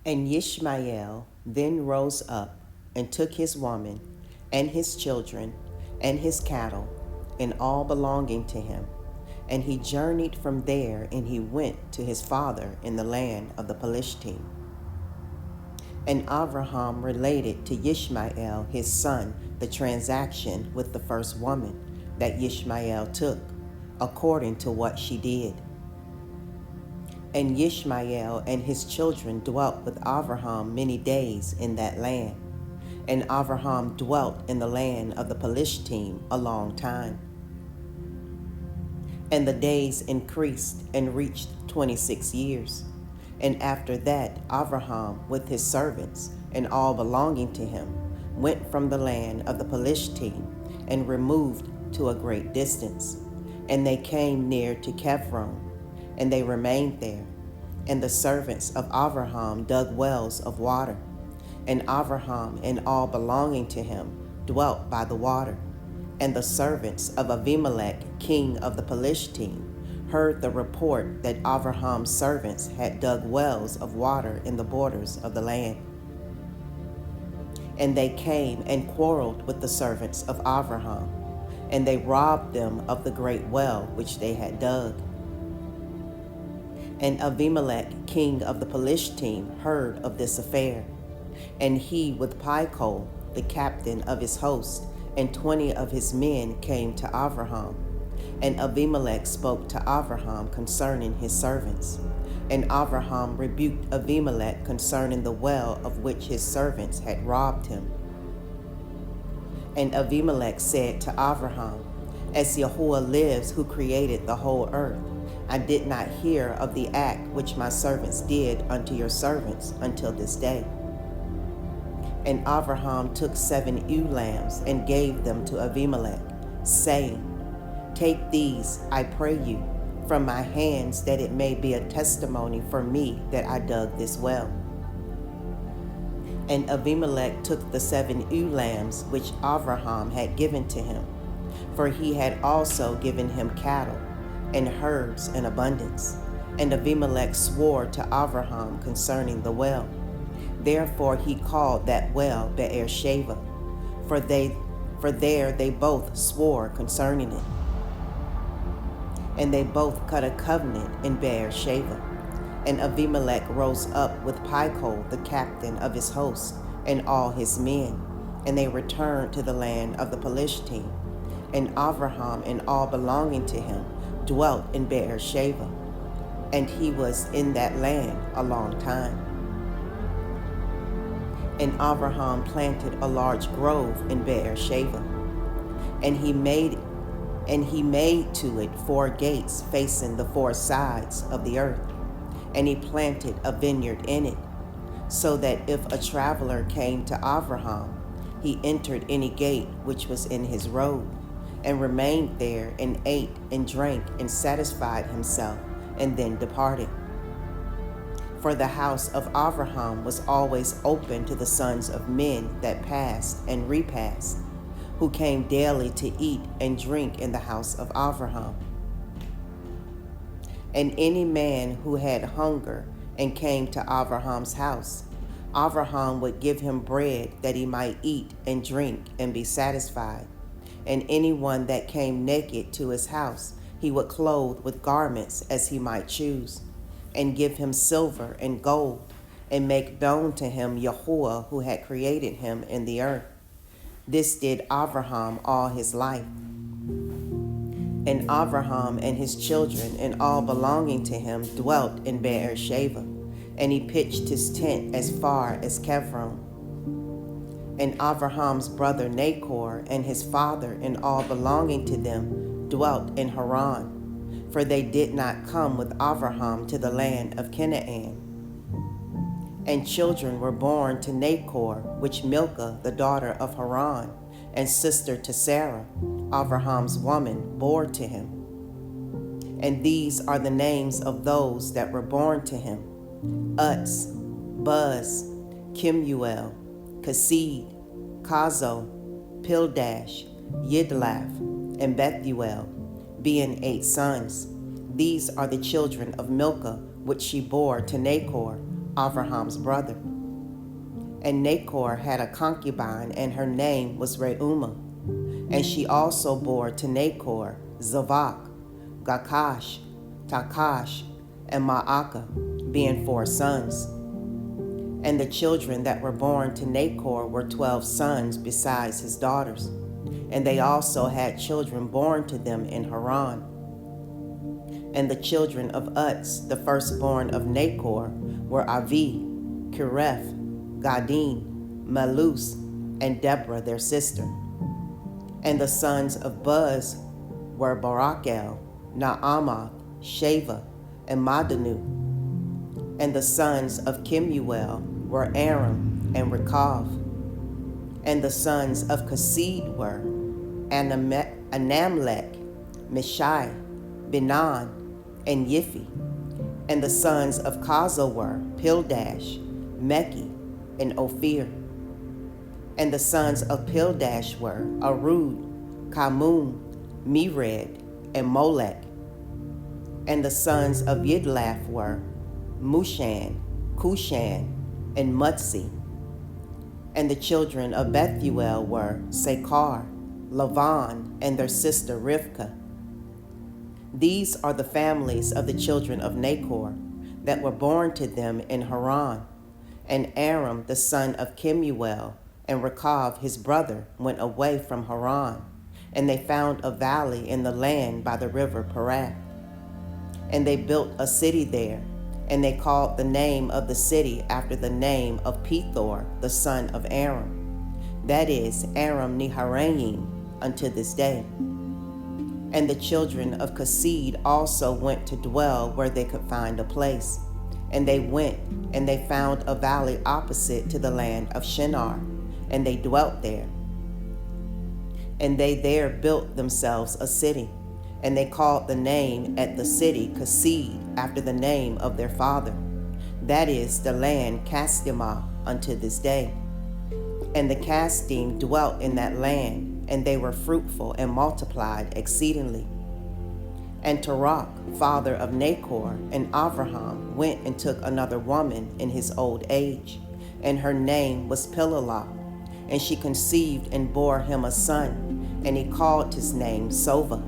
And Ishmael then rose up and took his woman and his children and his cattle and all belonging to him. And he journeyed from there, and he went to his father in the land of the Palestine. And Abraham related to Ishmael his son the transaction with the first woman that Ishmael took, according to what she did. And Ishmael and his children dwelt with Abraham many days in that land. And Abraham dwelt in the land of the Palestine a long time. And the days increased and reached 26 years. And after that, Abraham with his servants and all belonging to him went from the land of the Palestine and removed to a great distance. And they came near to Chevron, and they remained there. And the servants of Abraham dug wells of water. And Abraham and all belonging to him dwelt by the water. And the servants of Abimelech, king of the Palestine, heard the report that Abraham's servants had dug wells of water in the borders of the land. And they came and quarreled with the servants of Abraham, and they robbed them of the great well which they had dug. And Abimelech, king of the Palestine, heard of this affair. And he with Phicol, the captain of his host, and 20 of his men came to Abraham. And Abimelech spoke to Abraham concerning his servants. And Abraham rebuked Abimelech concerning the well of which his servants had robbed him. And Abimelech said to Abraham, As Yahuwah lives, who created the whole earth, I did not hear of the act which my servants did unto your servants until this day. And Abraham took 7 ewe lambs and gave them to Abimelech, saying, Take these, I pray you, from my hands, that it may be a testimony for me that I dug this well. And Abimelech took the 7 ewe lambs which Abraham had given to him, for he had also given him cattle and herds in abundance. And Abimelech swore to Abraham concerning the well. Therefore he called that well Beer-sheva, for there they both swore concerning it. And they both cut a covenant in Beer-sheva. And Abimelech rose up with Phicol, the captain of his host, and all his men, and they returned to the land of the Palestine. And Abraham and all belonging to him dwelt in Beer-sheva, and he was in that land a long time. And Abraham planted a large grove in Beer-sheva, and he made to it 4 gates facing the 4 sides of the earth, and he planted a vineyard in it, so that if a traveler came to Abraham, he entered any gate which was in his road, and remained there, and ate and drank and satisfied himself, and then departed. For the house of Abraham was always open to the sons of men that passed and repassed, who came daily to eat and drink in the house of Abraham. And any man who had hunger and came to Abraham's house, Abraham would give him bread that he might eat and drink and be satisfied. And anyone that came naked to his house, he would clothe with garments as he might choose, and give him silver and gold, and make known to him Yahuwah, who had created him in the earth. This did Abraham all his life. And Abraham and his children and all belonging to him dwelt in Beer-sheva, and he pitched his tent as far as Chevron. And Abraham's brother Nachor and his father and all belonging to them dwelt in Haran, for they did not come with Abraham to the land of Canaan. And children were born to Nachor, which Milcah, the daughter of Haran, and sister to Sarah, Abraham's woman, bore to him. And these are the names of those that were born to him: Utz, Buz, Kemuel, Kasid, Kazo, Pildash, Yidlaf, and Bethuel, being 8 sons. These are the children of Milcah, which she bore to Nachor, Abraham's brother. And Nachor had a concubine, and her name was Reumah. And she also bore to Nachor Zavach, Gakash, Takash, and Maacah, being 4 sons. And the children that were born to Nachor were 12 sons besides his daughters. And they also had children born to them in Haran. And the children of Utz, the firstborn of Nachor, were Avi, Kireth, Gadin, Malus, and Deborah their sister. And the sons of Buz were Barachel, Naamath, Sheva, and Madanu. And the sons of Kemuel were Aram and Rekav. And the sons of Kasid were Anamlech, Mishai, Benan, and Yiphi. And the sons of Kaza were Pildash, Meki, and Ophir. And the sons of Pildash were Arud, Kamun, Mered, and Molech. And the sons of Yidlaf were Mushan, Kushan, and Mutzi. And the children of Bethuel were Sekar, Lavan, and their sister Rivkah. These are the families of the children of Nachor that were born to them in Haran. And Aram, the son of Kemuel, and Rekav, his brother, went away from Haran, and they found a valley in the land by the river Perath. And they built a city there, and they called the name of the city after the name of Pethor, the son of Aram. That is Aram Naharaim unto this day. And the children of Kasid also went to dwell where they could find a place. And they went, and they found a valley opposite to the land of Shinar, and they dwelt there. And they there built themselves a city, and they called the name at the city Kasid after the name of their father. That is the land Casdimah unto this day. And the Casdim dwelt in that land, and they were fruitful and multiplied exceedingly. And Terach, father of Nachor and Avraham, went and took another woman in his old age, and her name was Pilalah. And she conceived and bore him a son, and he called his name Sova.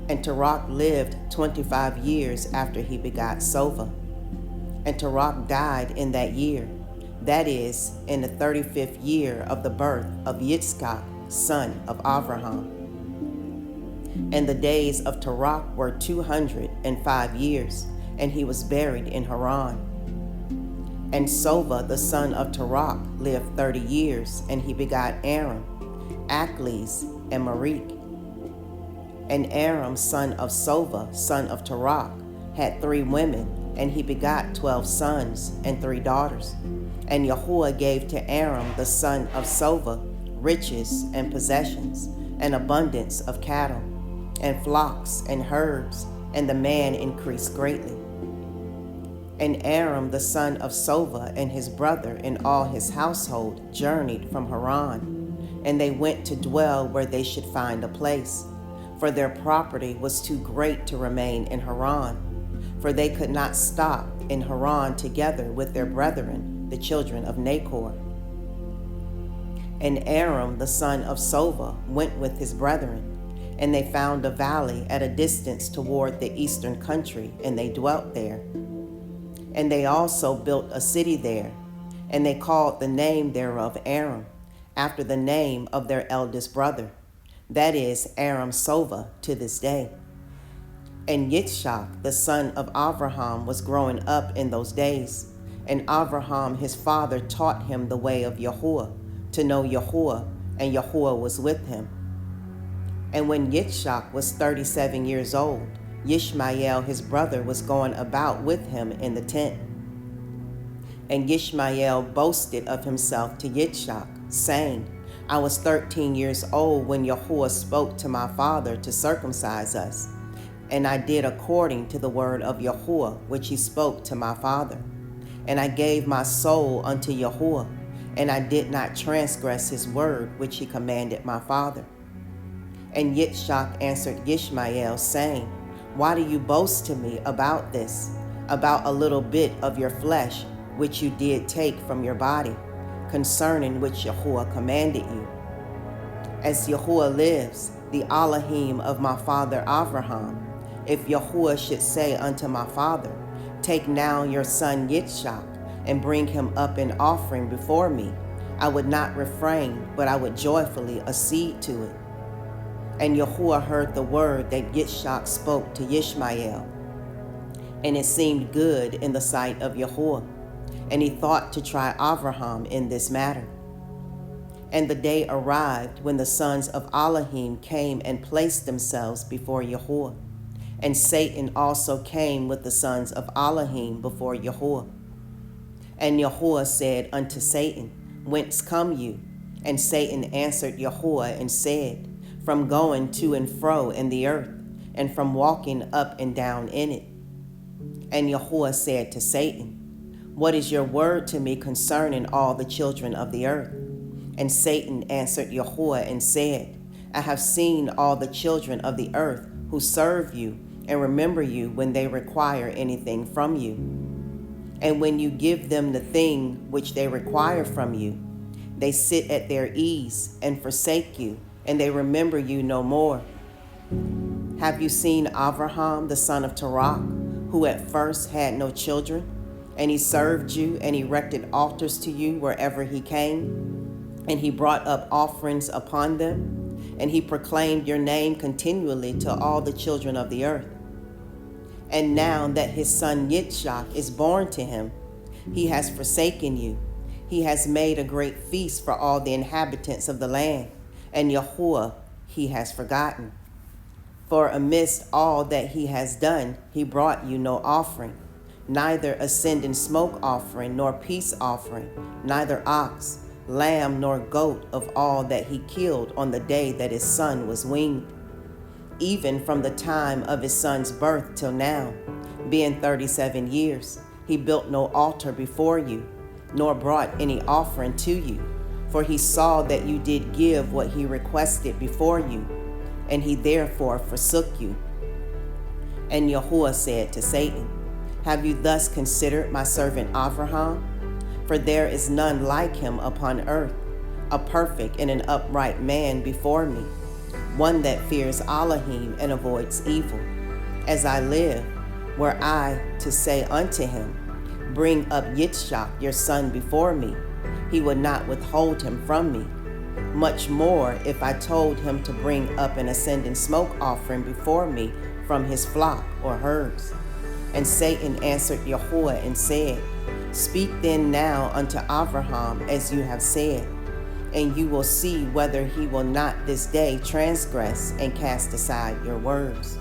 And Terach lived 25 years after he begot Sova. And Terach died in that year, that is, in the 35th year of the birth of Yitzchak, son of Avraham. And the days of Terach were 205 years, and he was buried in Haran. And Sova, the son of Terach, lived 30 years, and he begot Aram, Achles, and Marik. And Aram, son of Sova, son of Terach, had 3 women, and he begot 12 sons and 3 daughters. And Yahuwah gave to Aram, the son of Sova, riches and possessions, and abundance of cattle, and flocks and herds, and the man increased greatly. And Aram, the son of Sova, and his brother and all his household journeyed from Haran, and they went to dwell where they should find a place, for their property was too great to remain in Haran, for they could not stop in Haran together with their brethren, the children of Nachor. And Aram, the son of Sova, went with his brethren, and they found a valley at a distance toward the eastern country, and they dwelt there. And they also built a city there, and they called the name thereof Aram, after the name of their eldest brother, that is Aram Sova to this day. And Yitzchak, the son of Avraham, was growing up in those days, and Avraham his father taught him the way of Yahuwah, to know Yahuwah, and Yahuwah was with him. And when Yitzchak was 37 years old, Yishmael his brother was going about with him in the tent. And Yishmael boasted of himself to Yitzchak, saying, I was 13 years old when Yahuwah spoke to my father to circumcise us, and I did according to the word of Yahuwah which he spoke to my father. And I gave my soul unto Yahuwah, and I did not transgress his word which he commanded my father. And Yitzchak answered Yishmael, saying, Why do you boast to me about this? about a little bit of your flesh, which you did take from your body, concerning which Yahuwah commanded you. As Yahuwah lives, the Elohim of my father Avraham, if Yahuwah should say unto my father, take now your son Yitzchak, and bring him up in offering before me, I would not refrain, but I would joyfully accede to it. And Yahuwah heard the word that Yitzchak spoke to Yishmael, and it seemed good in the sight of Yahuwah, and he thought to try Avraham in this matter. And the day arrived when the sons of Elohim came and placed themselves before Yahuwah, and Satan also came with the sons of Elohim before Yahuwah. And Yahuwah said unto Satan, whence come you? And Satan answered Yahuwah and said, from going to and fro in the earth, and from walking up and down in it. And Yahuwah said to Satan, what is your word to me concerning all the children of the earth? And Satan answered Yahuwah and said, I have seen all the children of the earth who serve you and remember you when they require anything from you. And when you give them the thing which they require from you, they sit at their ease and forsake you, and they remember you no more. Have you seen Avraham, the son of Terah, who at first had no children? And he served you and erected altars to you wherever he came, and he brought up offerings upon them, and he proclaimed your name continually to all the children of the earth. And now that his son Yitzchak is born to him, he has forsaken you. He has made a great feast for all the inhabitants of the land, and Yahuwah he has forgotten. For amidst all that he has done, he brought you no offering, neither ascending smoke offering, nor peace offering, neither ox, lamb, nor goat of all that he killed on the day that his son was weaned. Even from the time of his son's birth till now, being 37 years, he built no altar before you, nor brought any offering to you, for he saw that you did give what he requested before you, and he therefore forsook you. And Yahuwah said to Satan, have you thus considered my servant Avraham? For there is none like him upon earth, a perfect and an upright man before me, one that fears Elohim and avoids evil. As I live, were I to say unto him, bring up Yitzchak your son before me, he would not withhold him from me. Much more if I told him to bring up an ascending smoke offering before me from his flock or herds. And Satan answered Yahuwah and said, speak then now unto Avraham as you have said, and you will see whether he will not this day transgress and cast aside your words.